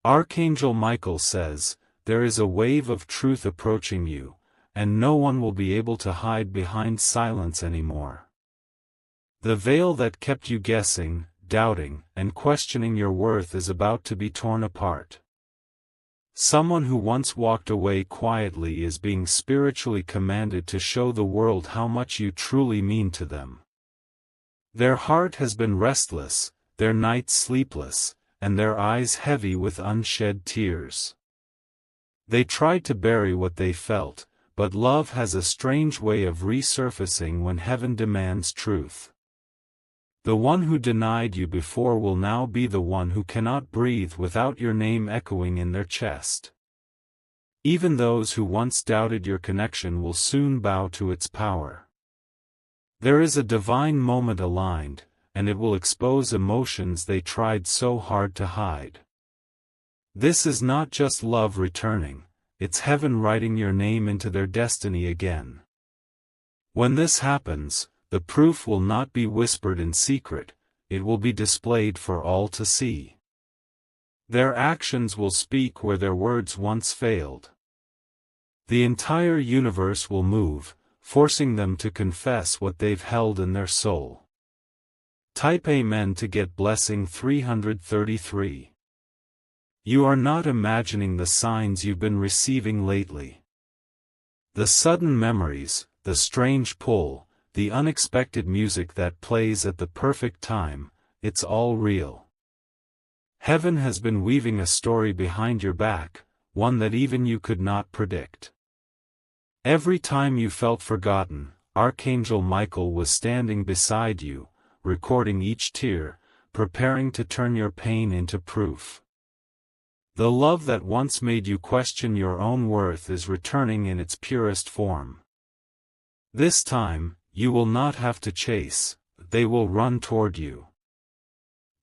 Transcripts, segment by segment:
Archangel Michael says, "There is a wave of truth approaching you, and no one will be able to hide behind silence anymore. The veil that kept you guessing, doubting, and questioning your worth is about to be torn apart." Someone who once walked away quietly is being spiritually commanded to show the world how much you truly mean to them. Their heart has been restless, their nights sleepless, and their eyes heavy with unshed tears. They tried to bury what they felt, but love has a strange way of resurfacing when heaven demands truth. The one who denied you before will now be the one who cannot breathe without your name echoing in their chest. Even those who once doubted your connection will soon bow to its power. There is a divine moment aligned, and it will expose emotions they tried so hard to hide. This is not just love returning, it's heaven writing your name into their destiny again. When this happens, the proof will not be whispered in secret, it will be displayed for all to see. Their actions will speak where their words once failed. The entire universe will move, forcing them to confess what they've held in their soul. Type Amen to get blessing 333. You are not imagining the signs you've been receiving lately. The sudden memories, the strange pull, the unexpected music that plays at the perfect time, it's all real. Heaven has been weaving a story behind your back, one that even you could not predict. Every time you felt forgotten, Archangel Michael was standing beside you, recording each tear, preparing to turn your pain into proof. The love that once made you question your own worth is returning in its purest form. This time, you will not have to chase, they will run toward you.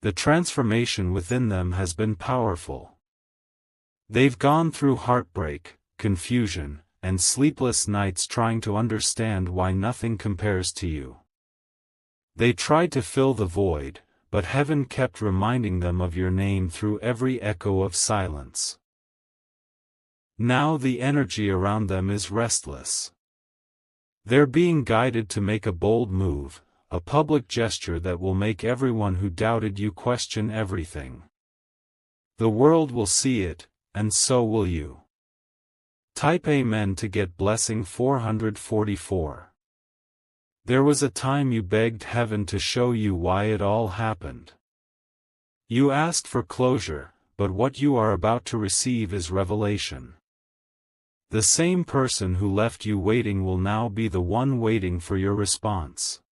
The transformation within them has been powerful. They've gone through heartbreak, confusion, and sleepless nights trying to understand why nothing compares to you. They tried to fill the void, but heaven kept reminding them of your name through every echo of silence. Now the energy around them is restless. They're being guided to make a bold move, a public gesture that will make everyone who doubted you question everything. The world will see it, and so will you. Type Amen to get blessing 444. There was a time you begged heaven to show you why it all happened. You asked for closure, but what you are about to receive is revelation. The same person who left you waiting will now be the one waiting for your response.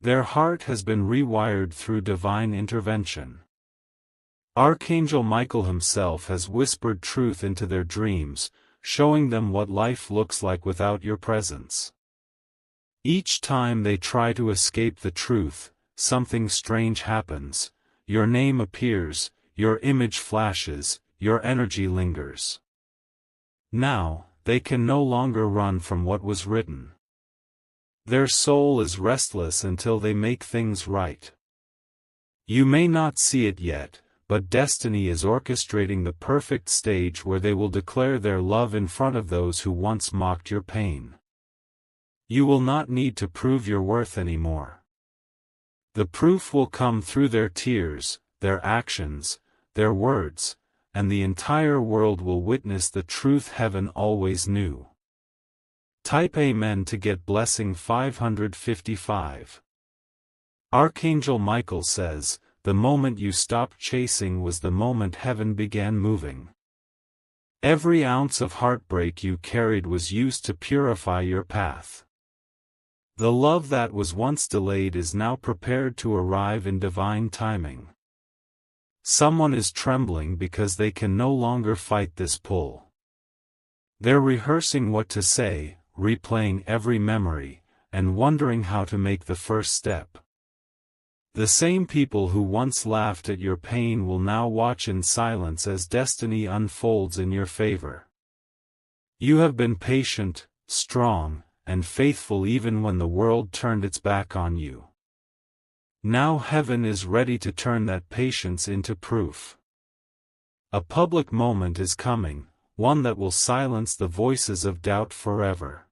Their heart has been rewired through divine intervention. Archangel Michael himself has whispered truth into their dreams, showing them what life looks like without your presence. Each time they try to escape the truth, something strange happens. Your name appears, your image flashes, your energy lingers. Now, they can no longer run from what was written. Their soul is restless until they make things right. You may not see it yet, but destiny is orchestrating the perfect stage where they will declare their love in front of those who once mocked your pain. You will not need to prove your worth anymore. The proof will come through their tears, their actions, their words, and the entire world will witness the truth heaven always knew. Type Amen to get blessing 555. Archangel Michael says, the moment you stopped chasing was the moment heaven began moving. Every ounce of heartbreak you carried was used to purify your path. The love that was once delayed is now prepared to arrive in divine timing. Someone is trembling because they can no longer fight this pull. They're rehearsing what to say, replaying every memory, and wondering how to make the first step. The same people who once laughed at your pain will now watch in silence as destiny unfolds in your favor. You have been patient, strong, and faithful even when the world turned its back on you. Now heaven is ready to turn that patience into proof. A public moment is coming, one that will silence the voices of doubt forever.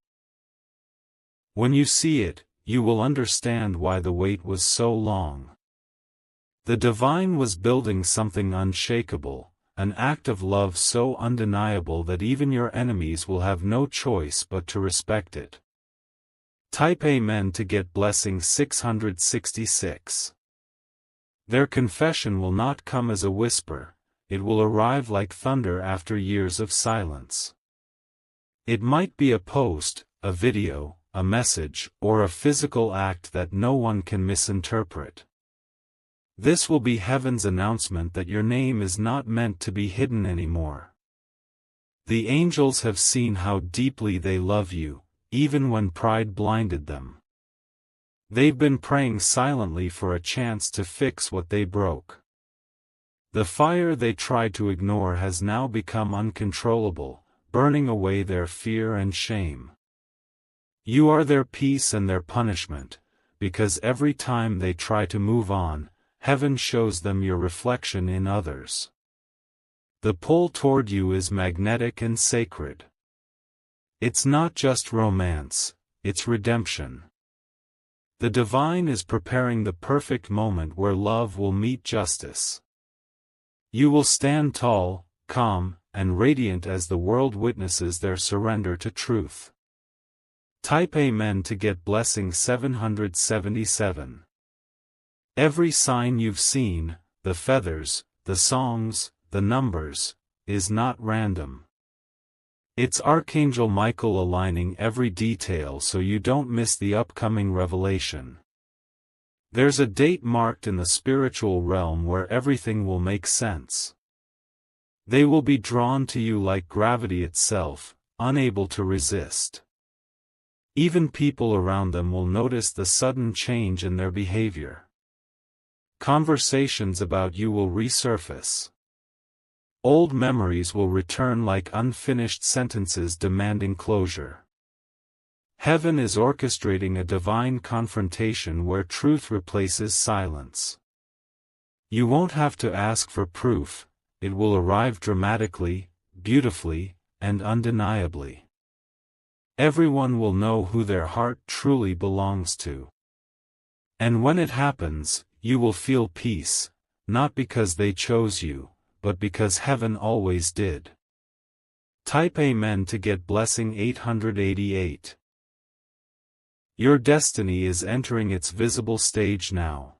When you see it, you will understand why the wait was so long. The divine was building something unshakable, an act of love so undeniable that even your enemies will have no choice but to respect it. Type Amen to get blessing 666. Their confession will not come as a whisper, it will arrive like thunder after years of silence. It might be a post, a video, a message, or a physical act that no one can misinterpret. This will be heaven's announcement that your name is not meant to be hidden anymore. The angels have seen how deeply they love you, even when pride blinded them. They've been praying silently for a chance to fix what they broke. The fire they tried to ignore has now become uncontrollable, burning away their fear and shame. You are their peace and their punishment, because every time they try to move on, heaven shows them your reflection in others. The pull toward you is magnetic and sacred. It's not just romance, it's redemption. The divine is preparing the perfect moment where love will meet justice. You will stand tall, calm, and radiant as the world witnesses their surrender to truth. Type Amen to get blessing 777. Every sign you've seen, the feathers, the songs, the numbers, is not random. It's Archangel Michael aligning every detail so you don't miss the upcoming revelation. There's a date marked in the spiritual realm where everything will make sense. They will be drawn to you like gravity itself, unable to resist. Even people around them will notice the sudden change in their behavior. Conversations about you will resurface. Old memories will return like unfinished sentences demanding closure. Heaven is orchestrating a divine confrontation where truth replaces silence. You won't have to ask for proof, it will arrive dramatically, beautifully, and undeniably. Everyone will know who their heart truly belongs to. And when it happens, you will feel peace, not because they chose you, but because heaven always did. Type Amen to get blessing 888. Your destiny is entering its visible stage now.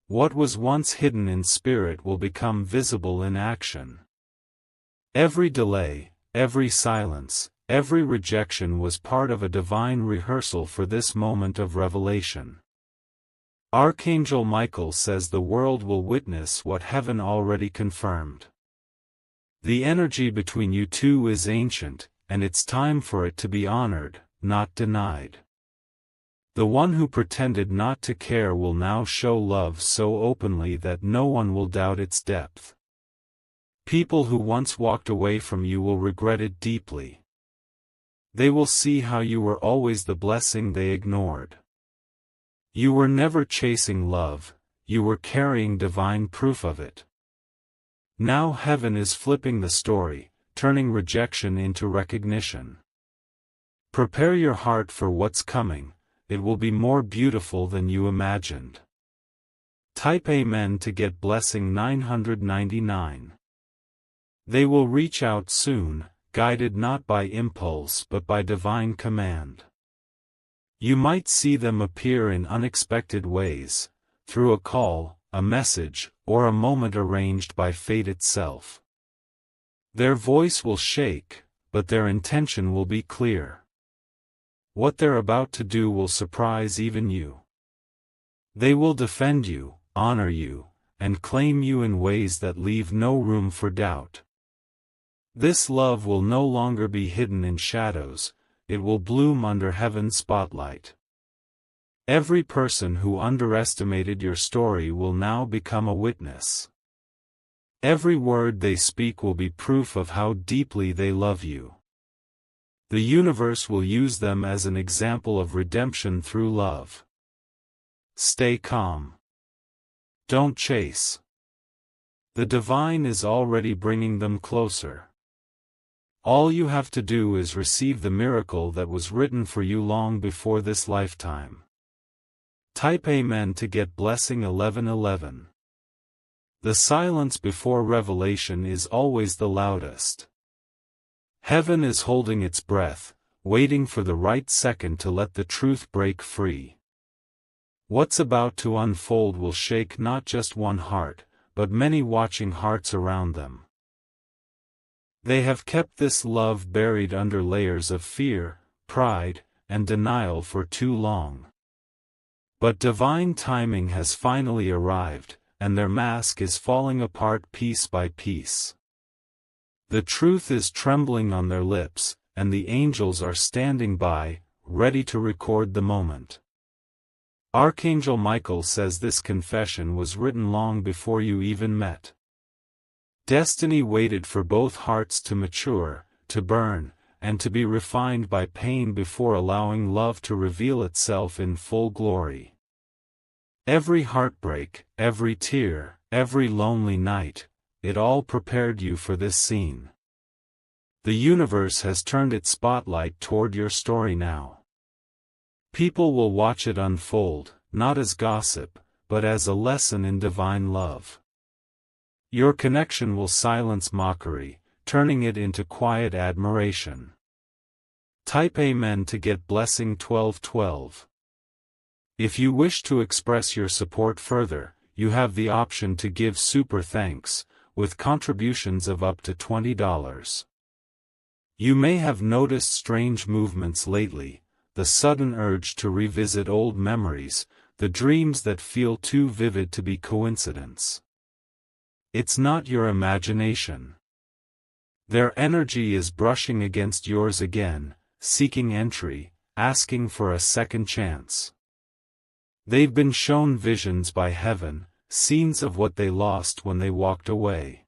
What was once hidden in spirit will become visible in action. Every delay, every silence, every rejection was part of a divine rehearsal for this moment of revelation. Archangel Michael says the world will witness what heaven already confirmed. The energy between you two is ancient, and it's time for it to be honored, not denied. The one who pretended not to care will now show love so openly that no one will doubt its depth. People who once walked away from you will regret it deeply. They will see how you were always the blessing they ignored. You were never chasing love, you were carrying divine proof of it. Now heaven is flipping the story, turning rejection into recognition. Prepare your heart for what's coming, it will be more beautiful than you imagined. Type Amen to get blessing 999. They will reach out soon, guided not by impulse but by divine command. You might see them appear in unexpected ways, through a call, a message, or a moment arranged by fate itself. Their voice will shake, but their intention will be clear. What they're about to do will surprise even you. They will defend you, honor you, and claim you in ways that leave no room for doubt. This love will no longer be hidden in shadows, it will bloom under heaven's spotlight. Every person who underestimated your story will now become a witness. Every word they speak will be proof of how deeply they love you. The universe will use them as an example of redemption through love. Stay calm. Don't chase. The divine is already bringing them closer. All you have to do is receive the miracle that was written for you long before this lifetime. Type Amen to get blessing 1111. The silence before revelation is always the loudest. Heaven is holding its breath, waiting for the right second to let the truth break free. What's about to unfold will shake not just one heart, but many watching hearts around them. They have kept this love buried under layers of fear, pride, and denial for too long. But divine timing has finally arrived, and their mask is falling apart piece by piece. The truth is trembling on their lips, and the angels are standing by, ready to record the moment. Archangel Michael says this confession was written long before you even met. Destiny waited for both hearts to mature, to burn, and to be refined by pain before allowing love to reveal itself in full glory. Every heartbreak, every tear, every lonely night, it all prepared you for this scene. The universe has turned its spotlight toward your story now. People will watch it unfold, not as gossip, but as a lesson in divine love. Your connection will silence mockery, turning it into quiet admiration. Type Amen to get blessing 1212. If you wish to express your support further, you have the option to give super thanks, with contributions of up to $20. You may have noticed strange movements lately, the sudden urge to revisit old memories, the dreams that feel too vivid to be coincidence. It's not your imagination. Their energy is brushing against yours again, seeking entry, asking for a second chance. They've been shown visions by heaven, scenes of what they lost when they walked away.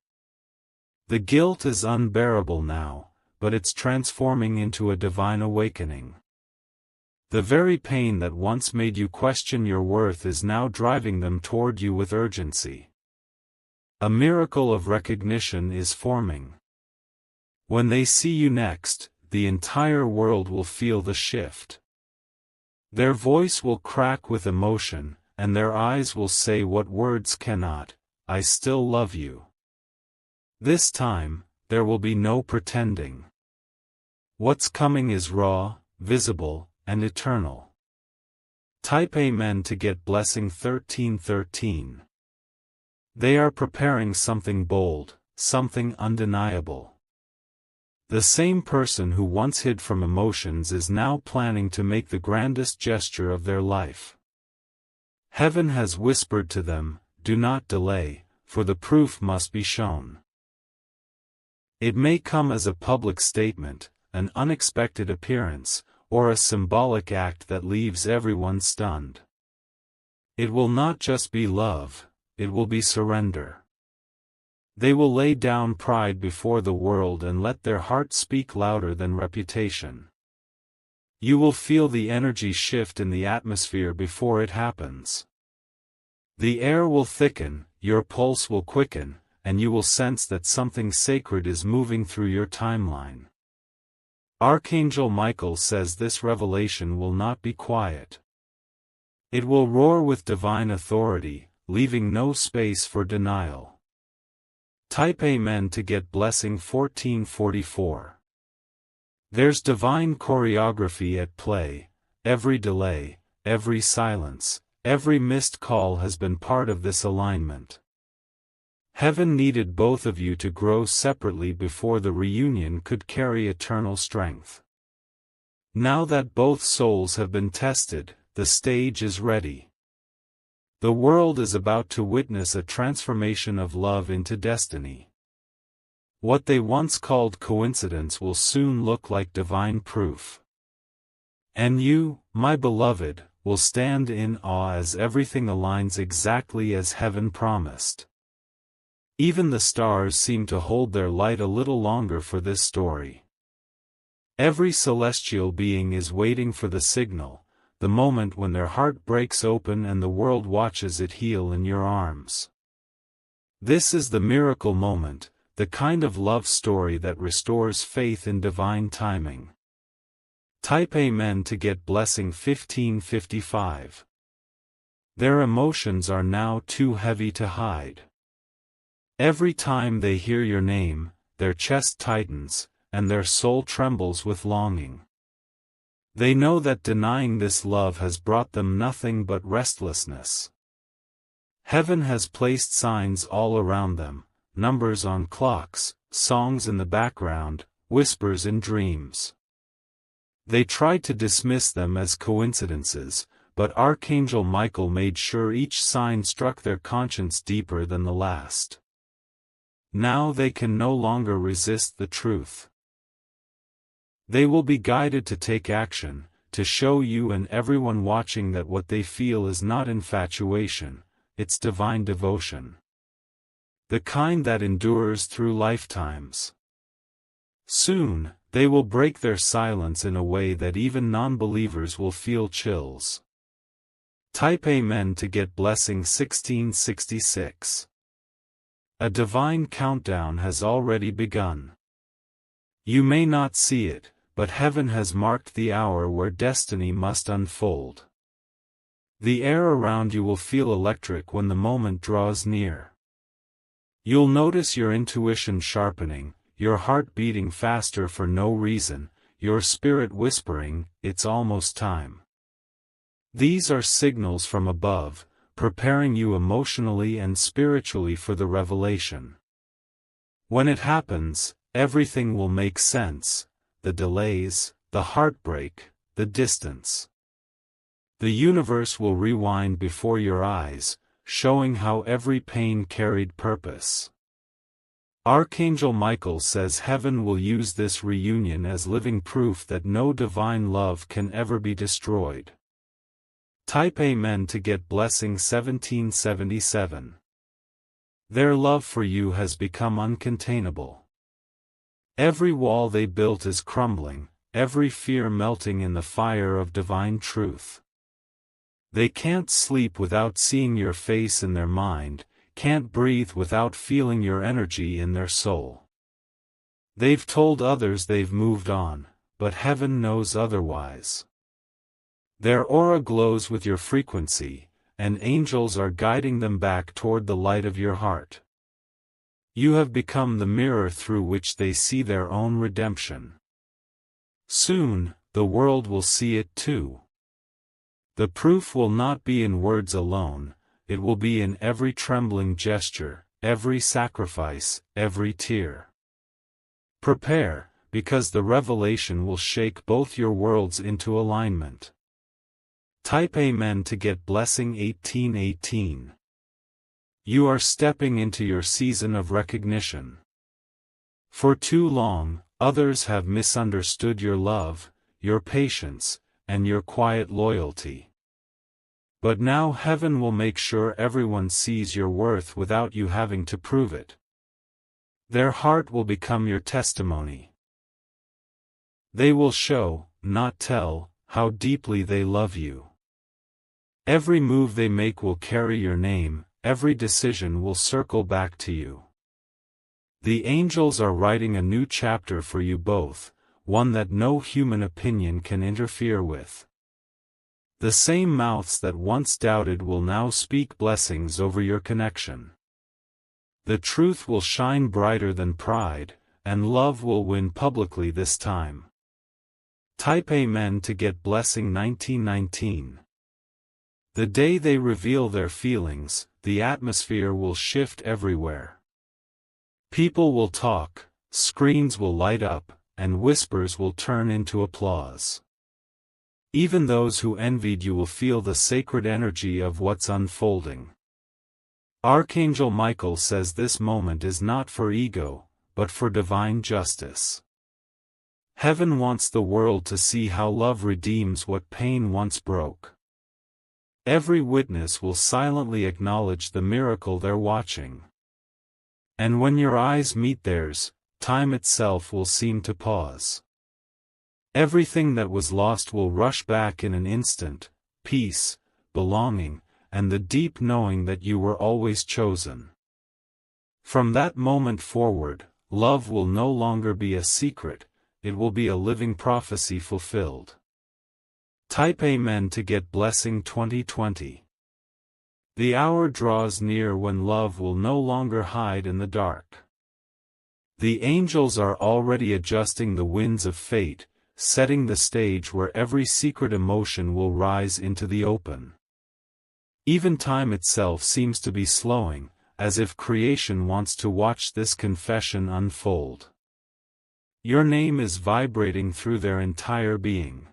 The guilt is unbearable now, but it's transforming into a divine awakening. The very pain that once made you question your worth is now driving them toward you with urgency. A miracle of recognition is forming. When they see you next, the entire world will feel the shift. Their voice will crack with emotion, and their eyes will say what words cannot: I still love you. This time, there will be no pretending. What's coming is raw, visible, and eternal. Type Amen to get blessing 1313. They are preparing something bold, something undeniable. The same person who once hid from emotions is now planning to make the grandest gesture of their life. Heaven has whispered to them, do not delay, for the proof must be shown. It may come as a public statement, an unexpected appearance, or a symbolic act that leaves everyone stunned. It will not just be love, it will be surrender. They will lay down pride before the world and let their heart speak louder than reputation. You will feel the energy shift in the atmosphere before it happens. The air will thicken, your pulse will quicken, and you will sense that something sacred is moving through your timeline. Archangel Michael says this revelation will not be quiet. It will roar with divine authority, leaving no space for denial. Type Amen to get blessing 1444. There's divine choreography at play. Every delay, every silence, every missed call has been part of this alignment. Heaven needed both of you to grow separately before the reunion could carry eternal strength. Now that both souls have been tested, the stage is ready. The world is about to witness a transformation of love into destiny. What they once called coincidence will soon look like divine proof. And you, my beloved, will stand in awe as everything aligns exactly as heaven promised. Even the stars seem to hold their light a little longer for this story. Every celestial being is waiting for the signal, the moment when their heart breaks open and the world watches it heal in your arms. This is the miracle moment, the kind of love story that restores faith in divine timing. Type Amen to get blessing 1555. Their emotions are now too heavy to hide. Every time they hear your name, their chest tightens, and their soul trembles with longing. They know that denying this love has brought them nothing but restlessness. Heaven has placed signs all around them, numbers on clocks, songs in the background, whispers in dreams. They tried to dismiss them as coincidences, but Archangel Michael made sure each sign struck their conscience deeper than the last. Now they can no longer resist the truth. They will be guided to take action, to show you and everyone watching that what they feel is not infatuation, it's divine devotion. The kind that endures through lifetimes. Soon, they will break their silence in a way that even non-believers will feel chills. Type Amen to get blessing 1666. A divine countdown has already begun. You may not see it, but heaven has marked the hour where destiny must unfold. The air around you will feel electric when the moment draws near. You'll notice your intuition sharpening, your heart beating faster for no reason, your spirit whispering, "It's almost time." These are signals from above, preparing you emotionally and spiritually for the revelation. When it happens, everything will make sense, the delays, the heartbreak, the distance. The universe will rewind before your eyes, showing how every pain carried purpose. Archangel Michael says heaven will use this reunion as living proof that no divine love can ever be destroyed. Type Amen to get blessing 1777. Their love for you has become uncontainable. Every wall they built is crumbling, every fear melting in the fire of divine truth. They can't sleep without seeing your face in their mind, can't breathe without feeling your energy in their soul. They've told others they've moved on, but heaven knows otherwise. Their aura glows with your frequency, and angels are guiding them back toward the light of your heart. You have become the mirror through which they see their own redemption. Soon, the world will see it too. The proof will not be in words alone, it will be in every trembling gesture, every sacrifice, every tear. Prepare, because the revelation will shake both your worlds into alignment. Type Amen to get blessing 1818. You are stepping into your season of recognition. For too long, others have misunderstood your love, your patience, and your quiet loyalty. But now heaven will make sure everyone sees your worth without you having to prove it. Their heart will become your testimony. They will show, not tell, how deeply they love you. Every move they make will carry your name, every decision will circle back to you. The angels are writing a new chapter for you both, one that no human opinion can interfere with. The same mouths that once doubted will now speak blessings over your connection. The truth will shine brighter than pride, and love will win publicly this time. Type Amen to get blessing 1919. The day they reveal their feelings, the atmosphere will shift everywhere. People will talk, screens will light up, and whispers will turn into applause. Even those who envied you will feel the sacred energy of what's unfolding. Archangel Michael says this moment is not for ego, but for divine justice. Heaven wants the world to see how love redeems what pain once broke. Every witness will silently acknowledge the miracle they're watching. And when your eyes meet theirs, time itself will seem to pause. Everything that was lost will rush back in an instant: peace, belonging, and the deep knowing that you were always chosen. From that moment forward, love will no longer be a secret, it will be a living prophecy fulfilled. Type Amen to get blessing 2020. The hour draws near when love will no longer hide in the dark. The angels are already adjusting the winds of fate, setting the stage where every secret emotion will rise into the open. Even time itself seems to be slowing, as if creation wants to watch this confession unfold. Your name is vibrating through their entire being.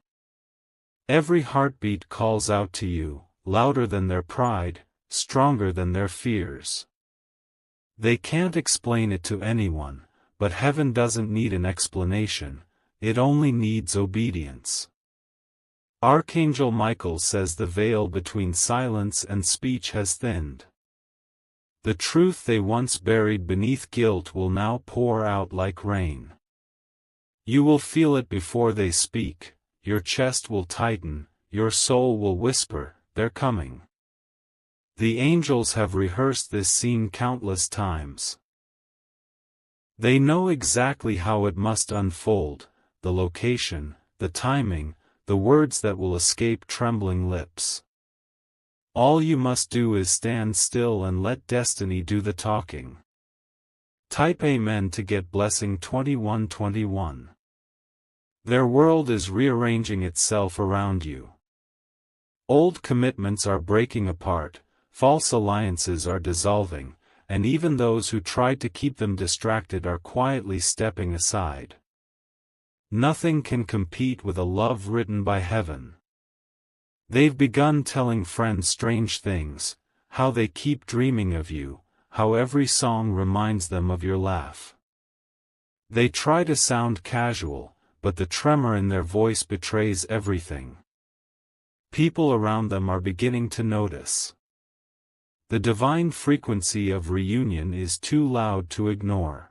Every heartbeat calls out to you, louder than their pride, stronger than their fears. They can't explain it to anyone, but heaven doesn't need an explanation, it only needs obedience. Archangel Michael says the veil between silence and speech has thinned. The truth they once buried beneath guilt will now pour out like rain. You will feel it before they speak, your chest will tighten, your soul will whisper, "They're coming." The angels have rehearsed this scene countless times. They know exactly how it must unfold, the location, the timing, the words that will escape trembling lips. All you must do is stand still and let destiny do the talking. Type Amen to get blessing 2121. Their world is rearranging itself around you. Old commitments are breaking apart, false alliances are dissolving, and even those who tried to keep them distracted are quietly stepping aside. Nothing can compete with a love written by heaven. They've begun telling friends strange things, how they keep dreaming of you, how every song reminds them of your laugh. They try to sound casual, but the tremor in their voice betrays everything. People around them are beginning to notice. The divine frequency of reunion is too loud to ignore.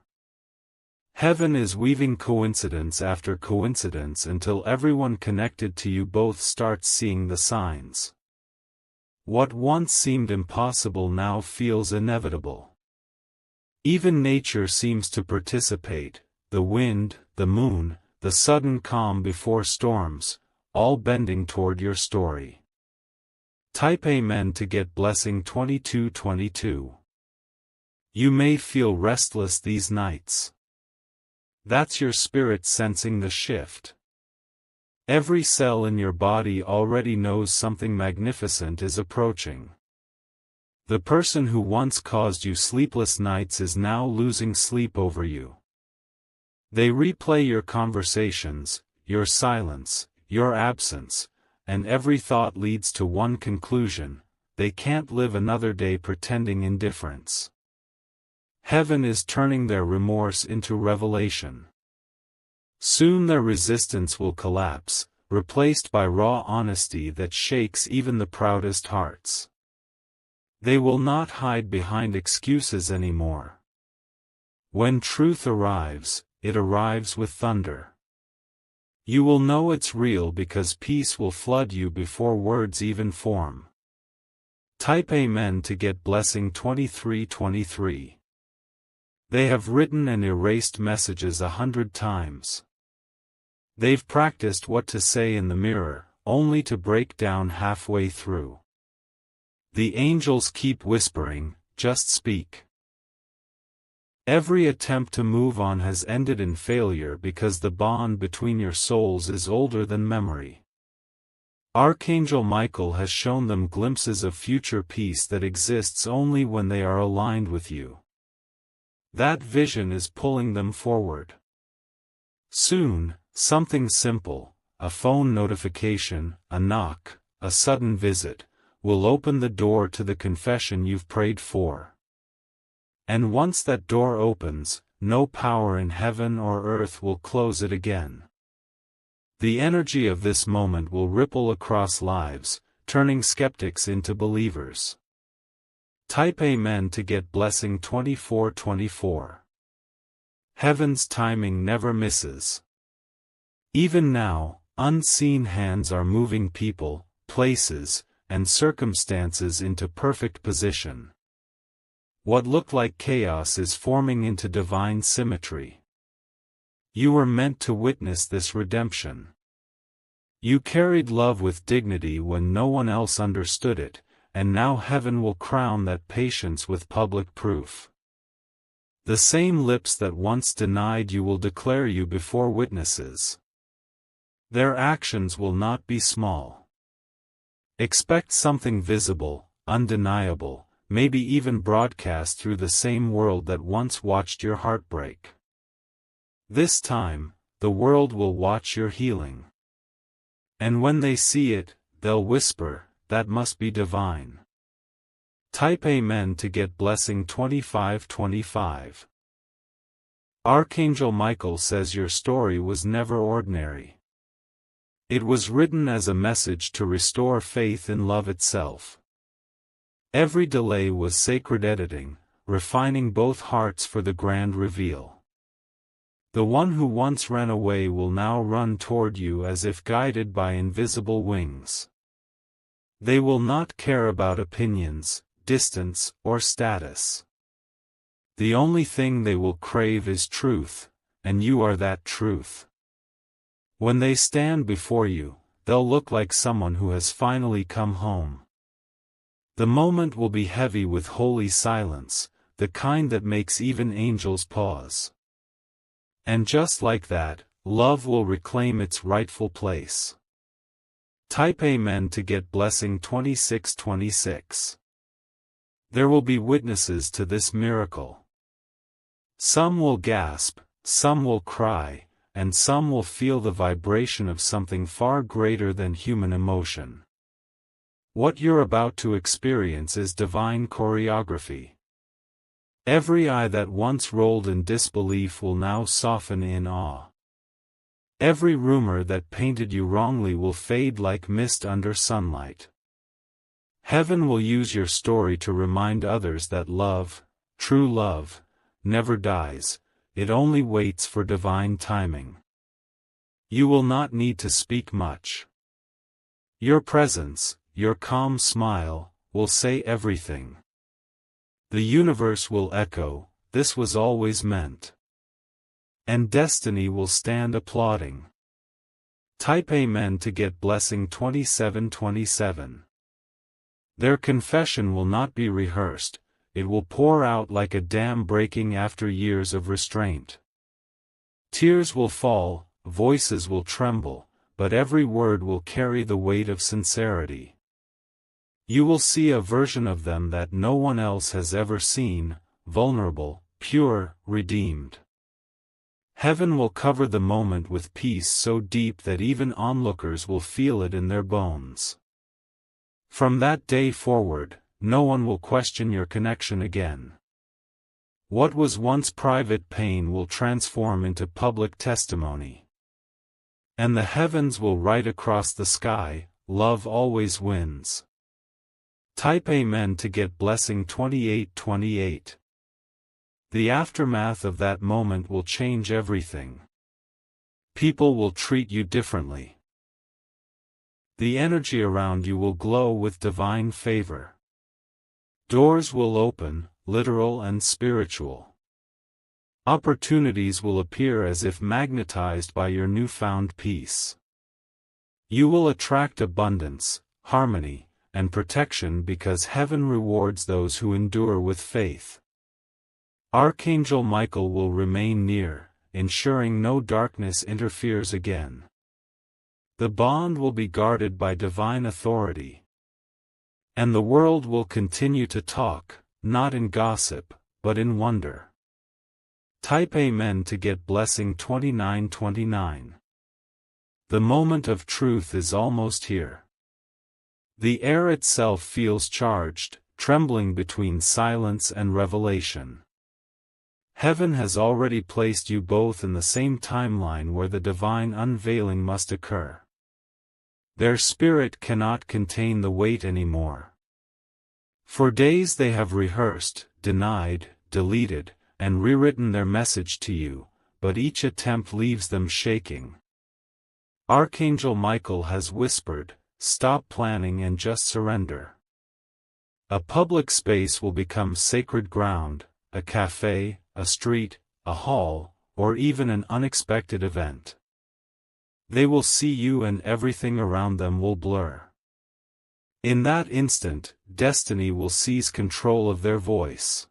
Heaven is weaving coincidence after coincidence until everyone connected to you both starts seeing the signs. What once seemed impossible now feels inevitable. Even nature seems to participate, the wind, the moon, the sudden calm before storms, all bending toward your story. Type Amen to get blessing 2222. You may feel restless these nights. That's your spirit sensing the shift. Every cell in your body already knows something magnificent is approaching. The person who once caused you sleepless nights is now losing sleep over you. They replay your conversations, your silence, your absence, and every thought leads to one conclusion: they can't live another day pretending indifference. Heaven is turning their remorse into revelation. Soon their resistance will collapse, replaced by raw honesty that shakes even the proudest hearts. They will not hide behind excuses anymore. When truth arrives, it arrives with thunder. You will know it's real because peace will flood you before words even form. Type Amen to get blessing 2323. They have written and erased messages 100 times. They've practiced what to say in the mirror, only to break down halfway through. The angels keep whispering, "Just speak." Every attempt to move on has ended in failure because the bond between your souls is older than memory. Archangel Michael has shown them glimpses of future peace that exists only when they are aligned with you. That vision is pulling them forward. Soon, something simple, a phone notification, a knock, a sudden visit, will open the door to the confession you've prayed for. And once that door opens, no power in heaven or earth will close it again. The energy of this moment will ripple across lives, turning skeptics into believers. Type Amen to get blessing 2424. Heaven's timing never misses. Even now, unseen hands are moving people, places, and circumstances into perfect position. What looked like chaos is forming into divine symmetry. You were meant to witness this redemption. You carried love with dignity when no one else understood it, and now heaven will crown that patience with public proof. The same lips that once denied you will declare you before witnesses. Their actions will not be small. Expect something visible, undeniable, maybe even broadcast through the same world that once watched your heartbreak. This time, the world will watch your healing. And when they see it, they'll whisper, "That must be divine." Type Amen to get blessing 2525. Archangel Michael says your story was never ordinary. It was written as a message to restore faith in love itself. Every delay was sacred editing, refining both hearts for the grand reveal. The one who once ran away will now run toward you as if guided by invisible wings. They will not care about opinions, distance, or status. The only thing they will crave is truth, and you are that truth. When they stand before you, they'll look like someone who has finally come home. The moment will be heavy with holy silence, the kind that makes even angels pause. And just like that, love will reclaim its rightful place. Type Amen to get blessing 2626. There will be witnesses to this miracle. Some will gasp, some will cry, and some will feel the vibration of something far greater than human emotion. What you're about to experience is divine choreography. Every eye that once rolled in disbelief will now soften in awe. Every rumor that painted you wrongly will fade like mist under sunlight. Heaven will use your story to remind others that love, true love, never dies, it only waits for divine timing. You will not need to speak much. Your presence, your calm smile, will say everything. The universe will echo, "This was always meant." And destiny will stand applauding. Type Amen to get blessing 2727. Their confession will not be rehearsed, it will pour out like a dam breaking after years of restraint. Tears will fall, voices will tremble, but every word will carry the weight of sincerity. You will see a version of them that no one else has ever seen, vulnerable, pure, redeemed. Heaven will cover the moment with peace so deep that even onlookers will feel it in their bones. From that day forward, no one will question your connection again. What was once private pain will transform into public testimony. And the heavens will write across the sky, "Love always wins." Type Amen to get blessing 2828. The aftermath of that moment will change everything. People will treat you differently. The energy around you will glow with divine favor. Doors will open, literal and spiritual. Opportunities will appear as if magnetized by your newfound peace. You will attract abundance, harmony, and protection because heaven rewards those who endure with faith. Archangel Michael will remain near, ensuring no darkness interferes again. The bond will be guarded by divine authority. And the world will continue to talk, not in gossip, but in wonder. Type Amen to get blessing 2929. The moment of truth is almost here. The air itself feels charged, trembling between silence and revelation. Heaven has already placed you both in the same timeline where the divine unveiling must occur. Their spirit cannot contain the weight anymore. For days they have rehearsed, denied, deleted, and rewritten their message to you, but each attempt leaves them shaking. Archangel Michael has whispered, "Stop planning and just surrender." A public space will become sacred ground, a cafe, a street, a hall, or even an unexpected event. They will see you and everything around them will blur. In that instant, destiny will seize control of their voice.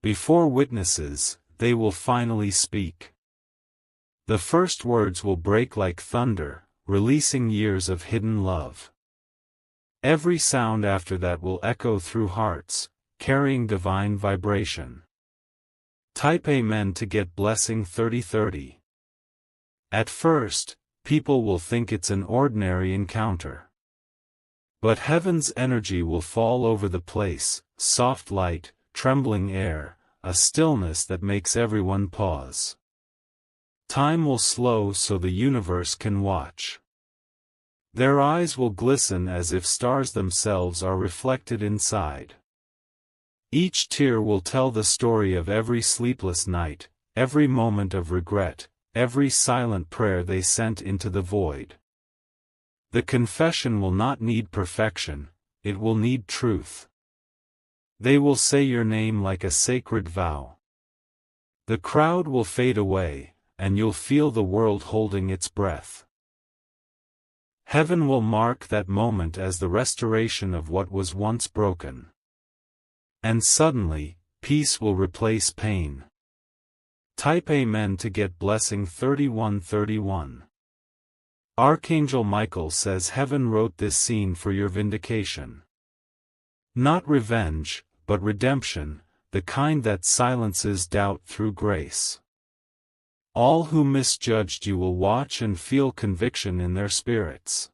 Before witnesses, they will finally speak. The first words will break like thunder, releasing years of hidden love. Every sound after that will echo through hearts, carrying divine vibration. Type Amen to get blessing 3030. At first, people will think it's an ordinary encounter. But heaven's energy will fall over the place, soft light, trembling air, a stillness that makes everyone pause. Time will slow so the universe can watch. Their eyes will glisten as if stars themselves are reflected inside. Each tear will tell the story of every sleepless night, every moment of regret, every silent prayer they sent into the void. The confession will not need perfection, it will need truth. They will say your name like a sacred vow. The crowd will fade away, and you'll feel the world holding its breath. Heaven will mark that moment as the restoration of what was once broken. And suddenly, peace will replace pain. Type Amen to get blessing 3131. Archangel Michael says heaven wrote this scene for your vindication. Not revenge, but redemption, the kind that silences doubt through grace. All who misjudged you will watch and feel conviction in their spirits.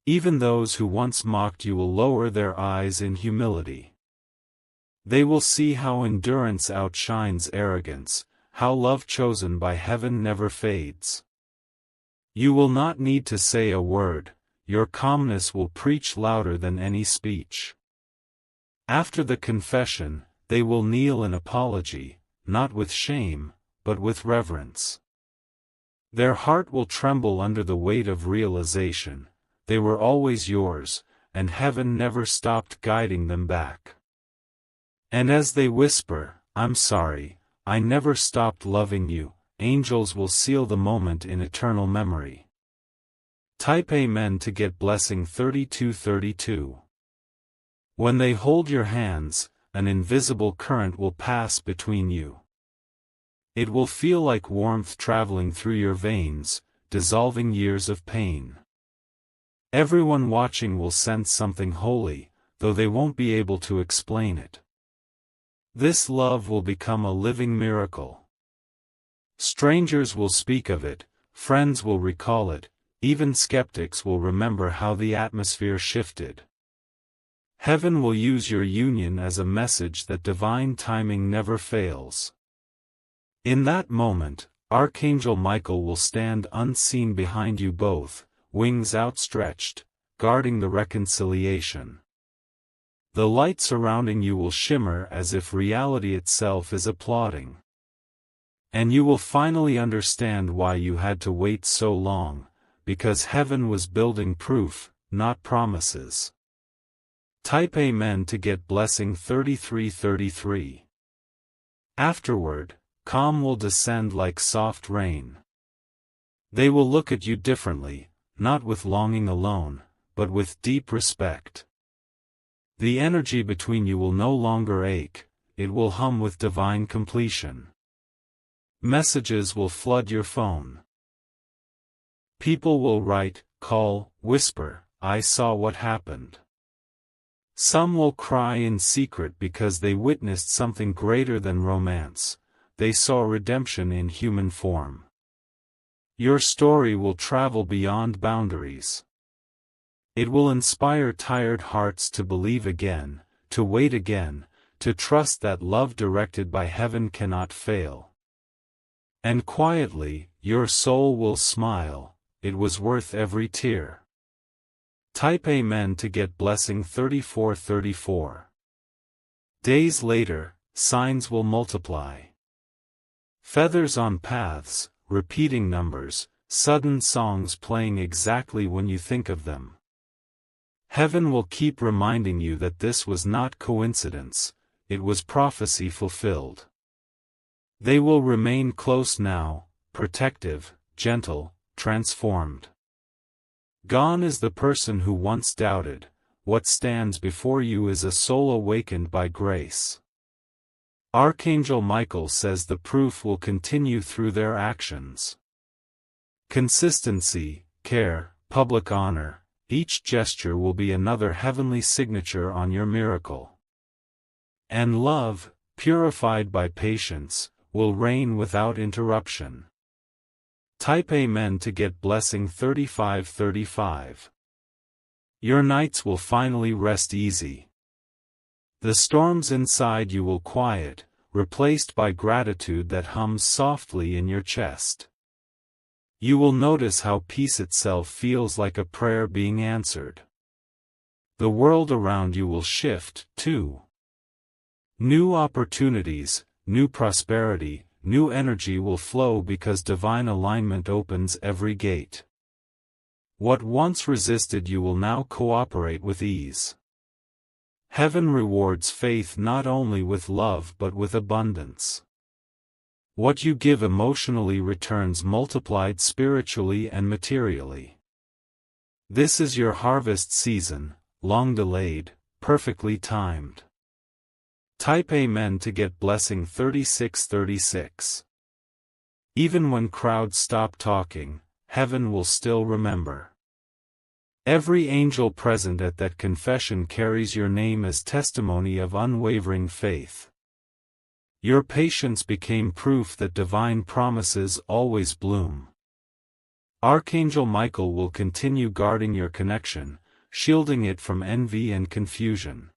Even those who once mocked you will lower their eyes in humility. They will see how endurance outshines arrogance, how love chosen by heaven never fades. You will not need to say a word, your calmness will preach louder than any speech. After the confession, they will kneel in apology, not with shame, but with reverence. Their heart will tremble under the weight of realization, they were always yours, and heaven never stopped guiding them back. And as they whisper, I'm sorry, I never stopped loving you, angels will seal the moment in eternal memory. Type Amen to get blessing 3232. When they hold your hands, an invisible current will pass between you. It will feel like warmth traveling through your veins, dissolving years of pain. Everyone watching will sense something holy, though they won't be able to explain it. This love will become a living miracle. Strangers will speak of it, friends will recall it, even skeptics will remember how the atmosphere shifted. Heaven will use your union as a message that divine timing never fails. In that moment, Archangel Michael will stand unseen behind you both, wings outstretched, guarding the reconciliation. The light surrounding you will shimmer as if reality itself is applauding. And you will finally understand why you had to wait so long, because heaven was building proof, not promises. Type Amen to get blessing 3333. Afterward, calm will descend like soft rain. They will look at you differently, not with longing alone, but with deep respect. The energy between you will no longer ache, it will hum with divine completion. Messages will flood your phone. People will write, call, whisper, I saw what happened. Some will cry in secret because they witnessed something greater than romance, they saw redemption in human form. Your story will travel beyond boundaries. It will inspire tired hearts to believe again, to wait again, to trust that love directed by heaven cannot fail. And quietly, your soul will smile, it was worth every tear. Type Amen to get blessing 3434. Days later, signs will multiply. Feathers on paths, repeating numbers, sudden songs playing exactly when you think of them. Heaven will keep reminding you that this was not coincidence, it was prophecy fulfilled. They will remain close now, protective, gentle, transformed. Gone is the person who once doubted. What stands before you is a soul awakened by grace. Archangel Michael says the proof will continue through their actions. Consistency, care, public honor, each gesture will be another heavenly signature on your miracle. And love, purified by patience, will reign without interruption. Type Amen to get blessing 3535. Your nights will finally rest easy. The storms inside you will quiet, replaced by gratitude that hums softly in your chest. You will notice how peace itself feels like a prayer being answered. The world around you will shift, too. New opportunities, new prosperity, new energy will flow because divine alignment opens every gate. What once resisted you will now cooperate with ease. Heaven rewards faith not only with love but with abundance. What you give emotionally returns multiplied spiritually and materially. This is your harvest season, long delayed, perfectly timed. Type Amen to get blessing 3636. Even when crowds stop talking, heaven will still remember. Every angel present at that confession carries your name as testimony of unwavering faith. Your patience became proof that divine promises always bloom. Archangel Michael will continue guarding your connection, shielding it from envy and confusion.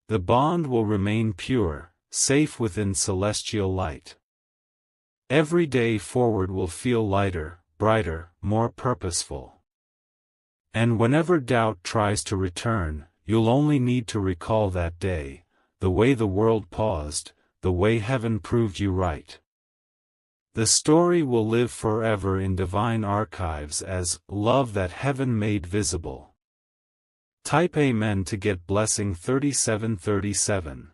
The bond will remain pure, safe within celestial light. Every day forward will feel lighter, brighter, more purposeful. And whenever doubt tries to return, you'll only need to recall that day, the way the world paused, the way heaven proved you right. The story will live forever in divine archives as love that heaven made visible. Type Amen to get blessing 3737.